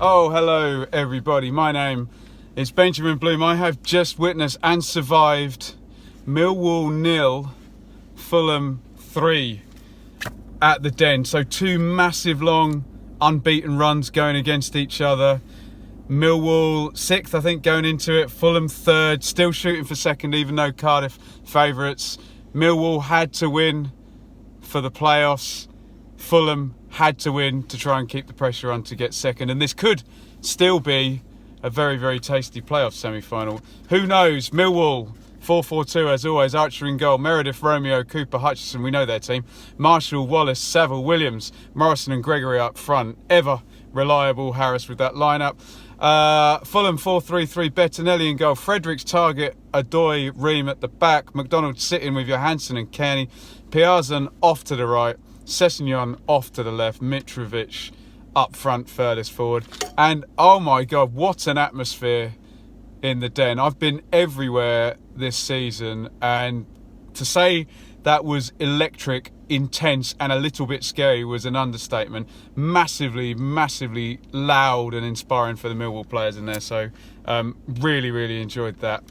Oh, hello everybody. My name is Benjamin Bloom. I have just witnessed and survived Millwall 0, Fulham 3 at the Den. So two massive long unbeaten runs going against each other. Millwall 6th, I think, going into it. Fulham 3rd, still shooting for 2nd, even though Cardiff favourites. Millwall had to win for the playoffs. Fulham had to win to try and keep the pressure on to get 2nd. And this could still be a very, very tasty playoff semi-final. Who knows? Millwall 4-4-2 as always. Archer in goal. Meredith, Romeo, Cooper, Hutchison. We know their team. Marshall, Wallace, Saville, Williams, Morrison and Gregory up front. Ever reliable Harris with that lineup. Fulham 4-3-3. Bettinelli in goal. Fredericks, Target, Adoy, Ream at the back. McDonald sitting with Johansson and Kearney. Piazza off to the right. Sessegnon off to the left. Mitrovic up front, furthest forward. And oh my God, what an atmosphere in the Den. I've been everywhere this season, and to say that was electric, intense and a little bit scary was an understatement. Massively, massively loud and inspiring for the Millwall players in there. So really, really enjoyed that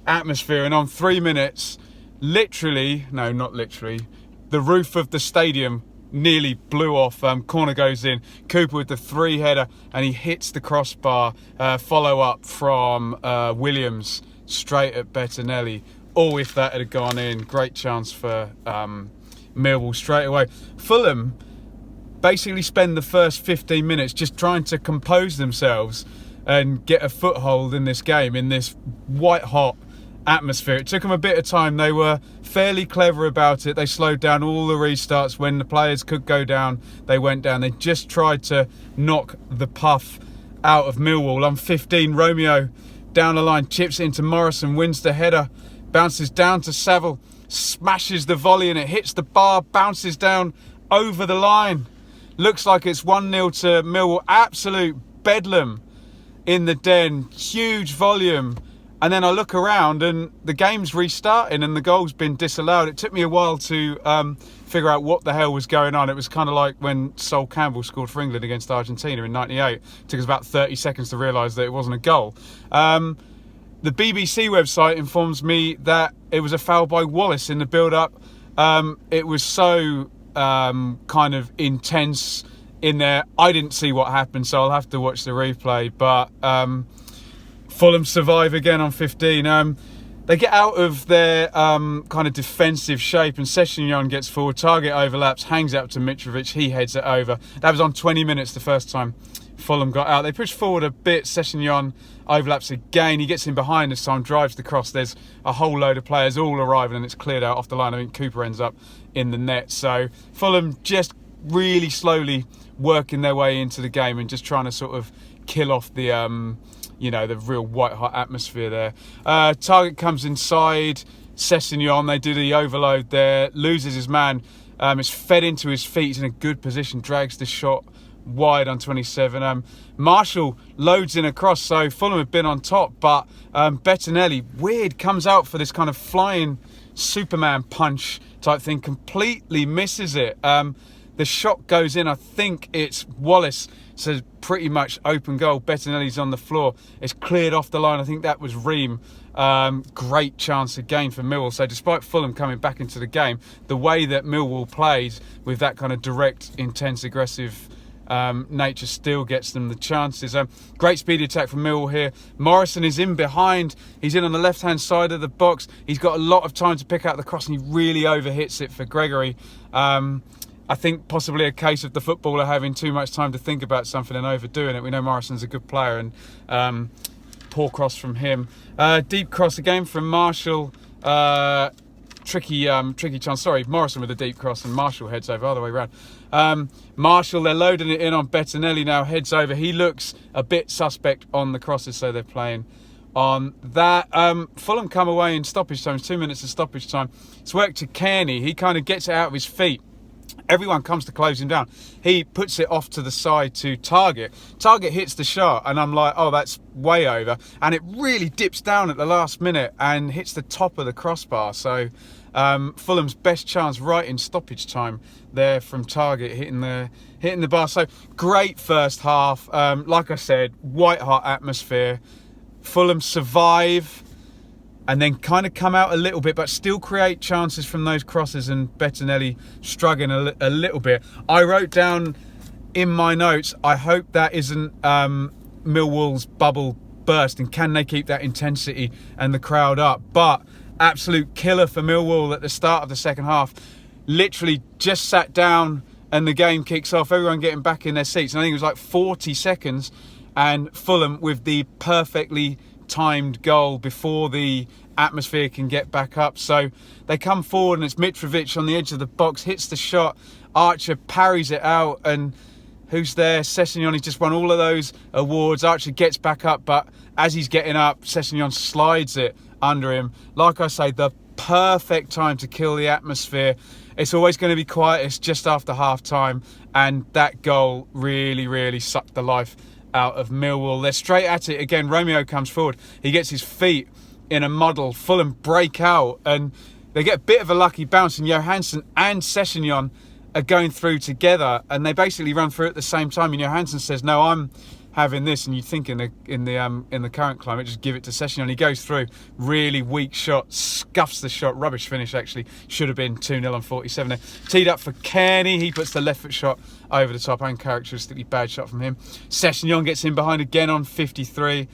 atmosphere. And on 3 minutes, literally, no, not literally, the roof of the stadium nearly blew off. Corner goes in. Cooper with the 3-header, and he hits the crossbar. Follow up from Williams straight at Bettinelli. Oh, if that had gone in, great chance for Millwall straight away. Fulham basically spend the first 15 minutes just trying to compose themselves and get a foothold in this game, in this white-hot atmosphere. It took them a bit of time. They were fairly clever about it. They slowed down all the restarts. When the players could go down, they went down. They just tried to knock the puff out of Millwall. On 15, Romeo down the line, chips into Morrison, wins the header, bounces down to Saville, smashes the volley and it hits the bar, bounces down over the line. Looks like it's 1-0 to Millwall. Absolute bedlam in the Den. Huge volume. And then I look around and the game's restarting and the goal's been disallowed. It took me a while to figure out what the hell was going on. It was kind of like when Sol Campbell scored for England against Argentina in '98. It took us about 30 seconds to realise that it wasn't a goal. The BBC website informs me that it was a foul by Wallace in the build-up. It was so kind of intense in there. I didn't see what happened, so I'll have to watch the replay. But Fulham survive again on 15. They get out of their kind of defensive shape, and Sessegnon gets forward. Target overlaps, hangs out to Mitrovic. He heads it over. That was on 20 minutes the first time Fulham got out. They push forward a bit. Sessegnon overlaps again. He gets in behind this time, drives the cross. There's a whole load of players all arriving, and it's cleared out off the line. I think Cooper ends up in the net. So Fulham just really slowly working their way into the game and just trying to sort of kill off the the real white-hot atmosphere there. Target comes inside. Sessegnon, they do the overload there. Loses his man. It's fed into his feet. He's in a good position. Drags the shot wide on 27. Marshall loads in across. So Fulham have been on top. But Bettinelli, weird, comes out for this kind of flying Superman punch type thing. Completely misses it. The shot goes in. I think it's Wallace. So pretty much open goal. Bettinelli's on the floor. It's cleared off the line. I think that was Ream. Great chance again for Millwall. So despite Fulham coming back into the game, the way that Millwall plays with that kind of direct, intense, aggressive nature still gets them the chances. Great speedy attack from Millwall here. Morrison is in behind. He's in on the left-hand side of the box. He's got a lot of time to pick out the cross, and he really overhits it for Gregory. I think possibly a case of the footballer having too much time to think about something and overdoing it. We know Morrison's a good player, and poor cross from him. Deep cross again from Marshall. Tricky chance. Sorry, Morrison with a deep cross and Marshall heads over. Other way around. Marshall, they're loading it in on Bettinelli now. Heads over. He looks a bit suspect on the crosses, so they're playing on that. Fulham come away in stoppage time. It's 2 minutes of stoppage time. It's worked to Kearney. He kind of gets it out of his feet. Everyone comes to close him down. He puts it off to the side to Target. Target hits the shot, and I'm like, oh, that's way over. And it really dips down at the last minute and hits the top of the crossbar. So Fulham's best chance right in stoppage time there from target, hitting the bar. So great first half. Like I said, white hot atmosphere. Fulham survive and then kind of come out a little bit, but still create chances from those crosses, and Bettinelli struggling a little bit. I wrote down in my notes, I hope that isn't Millwall's bubble burst, and can they keep that intensity and the crowd up? But absolute killer for Millwall at the start of the second half. Literally just sat down and the game kicks off, everyone getting back in their seats, and I think it was like 40 seconds, and Fulham with the perfectly timed goal before the atmosphere can get back up. So they come forward and it's Mitrovic on the edge of the box, hits the shot, Archer parries it out, and who's there? Sessegnon. He's just won all of those awards. Archer gets back up, but as he's getting up, Sessegnon slides it under him. Like I say, the perfect time to kill the atmosphere. It's always going to be quietest just after half time, and that goal really sucked the life out of Millwall. They're straight at it again. Romeo comes forward. He gets his feet in a muddle. Fulham break out and they get a bit of a lucky bounce, and Johansson and Sessegnon are going through together, and they basically run through at the same time, and Johansson says, no, I'm having this, and you'd think in the current climate, just give it to Sessegnon. He goes through, really weak shot, scuffs the shot, rubbish finish actually, should have been 2-0 on 47 there. Teed up for Kearney, he puts the left foot shot over the top, uncharacteristically bad shot from him. Sessegnon gets in behind again on 53,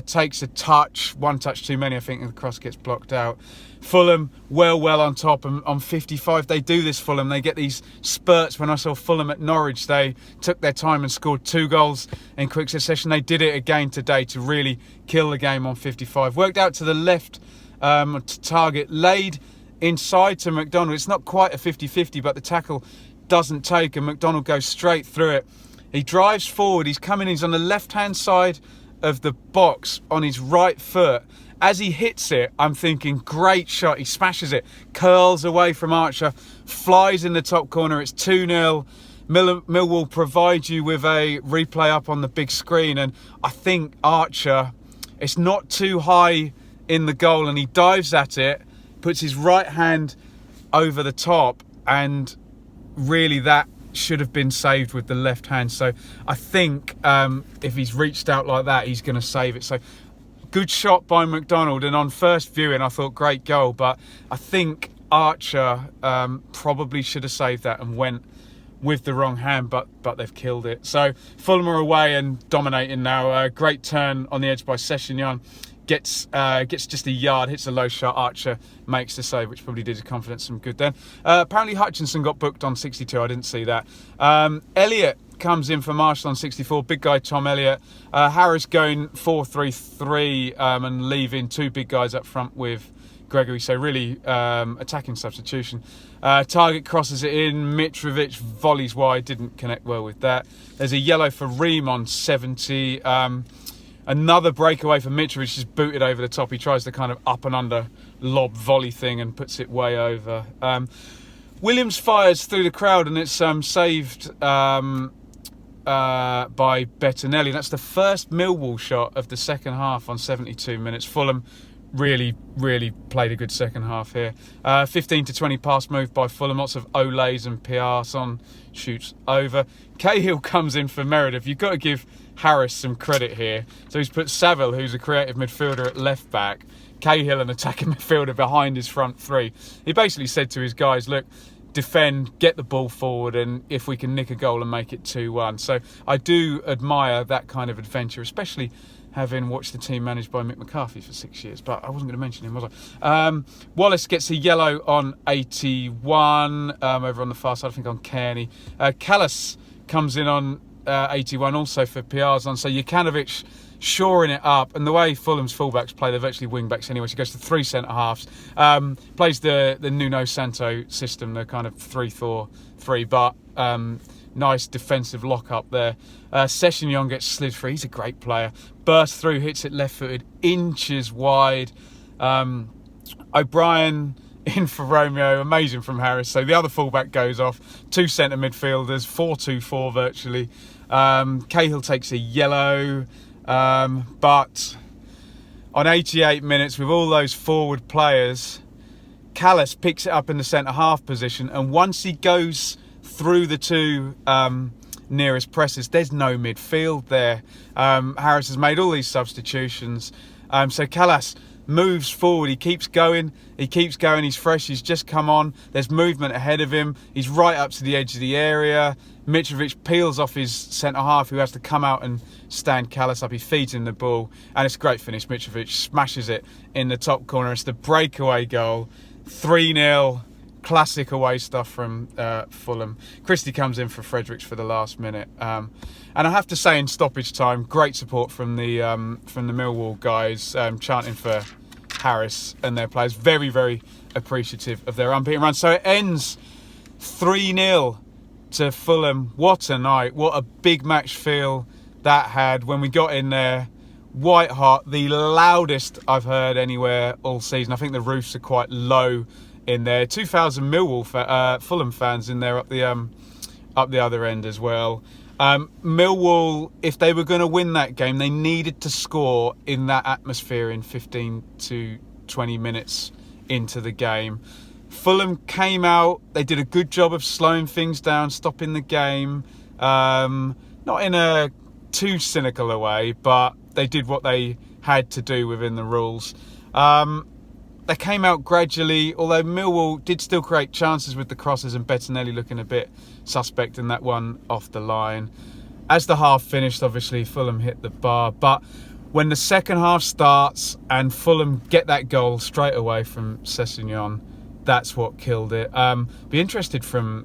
takes a touch, one touch too many I think, and the cross gets blocked out. Fulham well on top, and on 55 they do this. Fulham, they get these spurts. When I saw Fulham at Norwich, they took their time and scored 2 goals in quick succession. They did it again today to really kill the game on 55. Worked out to the left to target, laid inside to McDonald. It's not quite a 50-50, but the tackle doesn't take, and McDonald goes straight through it. He drives forward, he's coming, he's on the left hand side of the box on his right foot. As he hits it, I'm thinking, great shot. He smashes it, curls away from Archer, flies in the top corner. It's 2-0. Millwall provide you with a replay up on the big screen, and I think Archer, it's not too high in the goal, and he dives at it, puts his right hand over the top, and really that should have been saved with the left hand. So I think if he's reached out like that, he's going to save it. So good shot by McDonald, and on first viewing I thought great goal, but I think Archer probably should have saved that and went with the wrong hand, but they've killed it. So Fulham are away and dominating now. Great turn on the edge by Sessegnon, gets just a yard, hits a low shot. Archer makes the save, which probably did his confidence some good then. Apparently Hutchinson got booked on 62, I didn't see that. Elliott comes in for Marshall on 64, big guy Tom Elliott. Harris going 4-3-3 and leaving 2 big guys up front with Gregory, so really attacking substitution. Target crosses it in, Mitrovic volleys wide, didn't connect well with that. There's a yellow for Ream on 70. Another breakaway for Mitrovic, just booted over the top. He tries the kind of up and under lob volley thing and puts it way over. Williams fires through the crowd, and it's saved by Bettinelli. That's the first Millwall shot of the second half on 72 minutes. Fulham really played a good second half here. 15-20 pass move by Fulham, lots of Olays and Piarson shoots over. Cahill comes in for Meredith. You've got to give Harris some credit here. So he's put Saville, who's a creative midfielder, at left back, Cahill an attacking midfielder behind his front three. He basically said to his guys, look, defend, get the ball forward, and if we can nick a goal and make it 2-1. So I do admire that kind of adventure, especially having watched the team managed by Mick McCarthy for 6 years, but I wasn't going to mention him, was I? Wallace gets a yellow on 81, over on the far side, I think on Kearney. Callas comes in on 81 also for Piarzon, so Jukanovic shoring it up, and the way Fulham's fullbacks play, they're virtually wing backs anyway, so he goes to 3 centre-halves, plays the Nuno Santo system, the kind of 3-4-3, but nice defensive lock-up there. Sessegnon gets slid free, he's a great player, bursts through, hits it left-footed, inches wide. O'Brien in for Romeo, amazing from Harris. So the other fullback goes off, 2 centre midfielders, 4-2-4 virtually. Cahill takes a yellow, but on 88 minutes with all those forward players, Callas picks it up in the centre-half position, and once he goes through the two nearest presses, there's no midfield there. Harris has made all these substitutions. So Callas moves forward, he keeps going, he's fresh, he's just come on, there's movement ahead of him, he's right up to the edge of the area. Mitrovic peels off his centre-half, who has to come out and stand Callas up. He feeds him the ball, and it's a great finish. Mitrovic smashes it in the top corner. It's the breakaway goal, 3-0, classic away stuff from Fulham. Christie comes in for Fredericks for the last minute. And I have to say, in stoppage time, great support from the Millwall guys, chanting for Harris and their players. Very, very appreciative of their unbeaten run. So it ends 3-0 to Fulham. What a night. What a big match feel that had when we got in there. White hot, the loudest I've heard anywhere all season. I think the roofs are quite low in there. 2,000 Fulham fans in there up the other end as well. Millwall, if they were going to win that game, they needed to score in that atmosphere in 15 to 20 minutes into the game. Fulham came out, they did a good job of slowing things down, stopping the game. Not in a too cynical a way, but they did what they had to do within the rules. They came out gradually, although Millwall did still create chances with the crosses, and Bettinelli looking a bit suspect in that one off the line. As the half finished, obviously Fulham hit the bar, but when the second half starts and Fulham get that goal straight away from Sessegnon, that's what killed it. Be interested from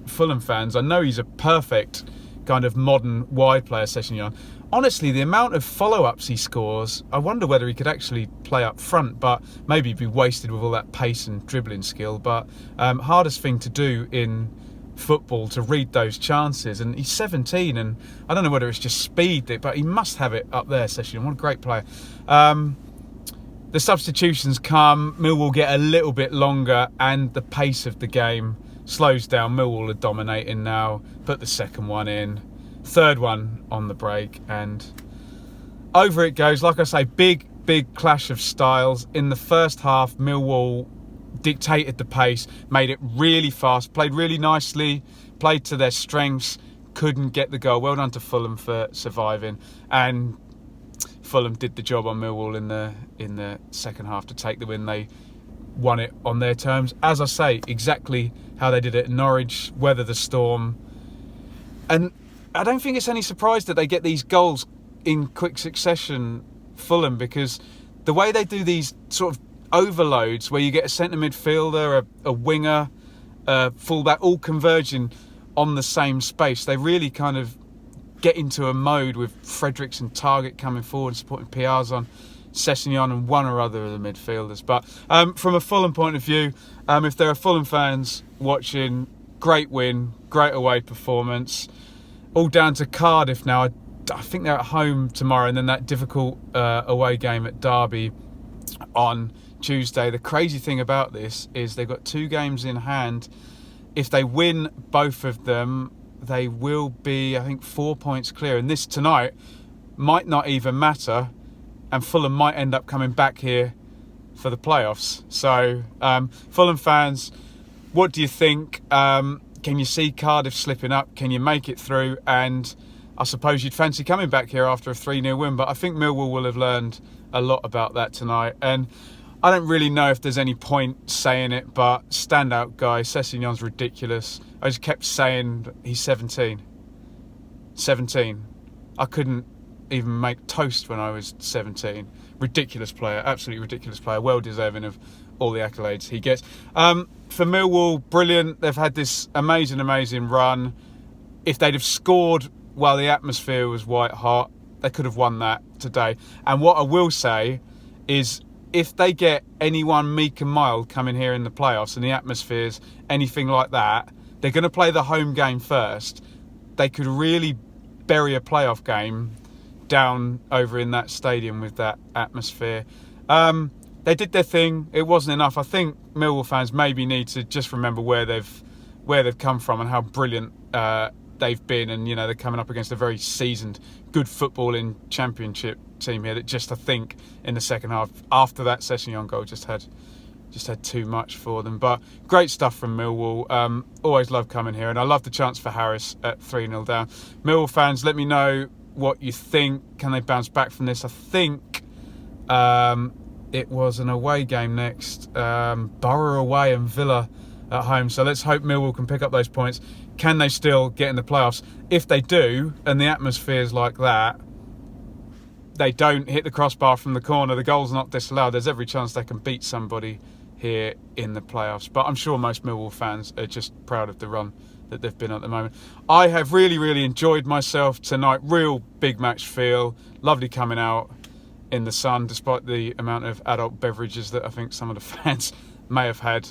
Fulham fans. I know he's a perfect kind of modern wide player, Sessegnon. Honestly, the amount of follow-ups he scores, I wonder whether he could actually play up front, but maybe he'd be wasted with all that pace and dribbling skill. But hardest thing to do in football, to read those chances. And he's 17, and I don't know whether it's just speed, but he must have it up there, Sessegnon. What a great player. The substitutions come, Millwall get a little bit longer, and the pace of the game slows down. Millwall are dominating now, put the second one in, third one on the break, and over it goes. Like I say, big clash of styles. In the first half, Millwall dictated the pace, made it really fast, played really nicely, played to their strengths, couldn't get the goal. Well done to Fulham for surviving, and Fulham did the job on Millwall in the second half to take the win. They won it on their terms, as I say, exactly how they did it at Norwich, weather the storm. And I don't think it's any surprise that they get these goals in quick succession, Fulham, because the way they do these sort of overloads where you get a centre midfielder, a winger, a fullback, all converging on the same space, they really kind of get into a mode with Fredericks and Target coming forward, supporting Piazon, Sessegnon and one or other of the midfielders. But from a Fulham point of view, if there are Fulham fans watching, great win, great away performance. All down to Cardiff now. I think they're at home tomorrow, and then that difficult away game at Derby on Tuesday. The crazy thing about this is they've got 2 games in hand. If they win both of them, they will be, I think, 4 points clear. And this tonight might not even matter, and Fulham might end up coming back here for the playoffs. So, Fulham fans, what do you think? Can you see Cardiff slipping up? Can you make it through? And I suppose you'd fancy coming back here after a 3-0 win, but I think Millwall will have learned a lot about that tonight. And I don't really know if there's any point saying it, but standout guy, Sessegnon's ridiculous. I just kept saying he's 17. 17. I couldn't even make toast when I was 17. Ridiculous player, absolutely ridiculous player. Well deserving of all the accolades he gets. For Millwall, brilliant. They've had this amazing run. If they'd have scored while the atmosphere was white hot, they could have won that today. And what I will say is, if they get anyone meek and mild coming here in the playoffs and the atmosphere's anything like that, they're going to play the home game first. They could really bury a playoff game down over in that stadium with that atmosphere. They did their thing. It wasn't enough. I think Millwall fans maybe need to just remember where they've come from and how brilliant they've been. And you know, they're coming up against a very seasoned, good footballing Championship team here that just, I think, in the second half, after that Sessegnon goal, just had just had too much for them. But great stuff from Millwall. Always love coming here, and I love the chance for Harris at 3-0 down. Millwall fans, let me know what you think. Can they bounce back from this? I think it was an away game next. Borough away and Villa at home. So let's hope Millwall can pick up those points. Can they still get in the playoffs? If they do, and the atmosphere's like that, they don't hit the crossbar from the corner, the goal's not disallowed, there's every chance they can beat somebody here in the playoffs. But I'm sure most Millwall fans are just proud of the run that they've been at the moment. I have really enjoyed myself tonight. Real big match feel. Lovely coming out in the sun, despite the amount of adult beverages that I think some of the fans may have had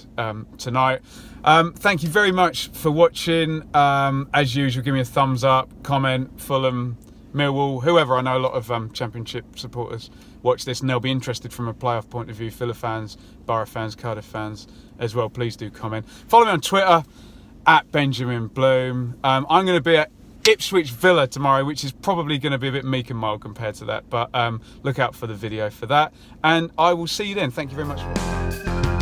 tonight. Thank you very much for watching. As usual, give me a thumbs up, comment, Fulham, Millwall, whoever. I know a lot of Championship supporters watch this and they'll be interested from a playoff point of view. Villa fans, Borough fans, Cardiff fans as well. Please do comment. Follow me on Twitter at Benjamin Bloom. I'm going to be at Ipswich Villa tomorrow, which is probably going to be a bit meek and mild compared to that. But look out for the video for that. And I will see you then. Thank you very much for watching.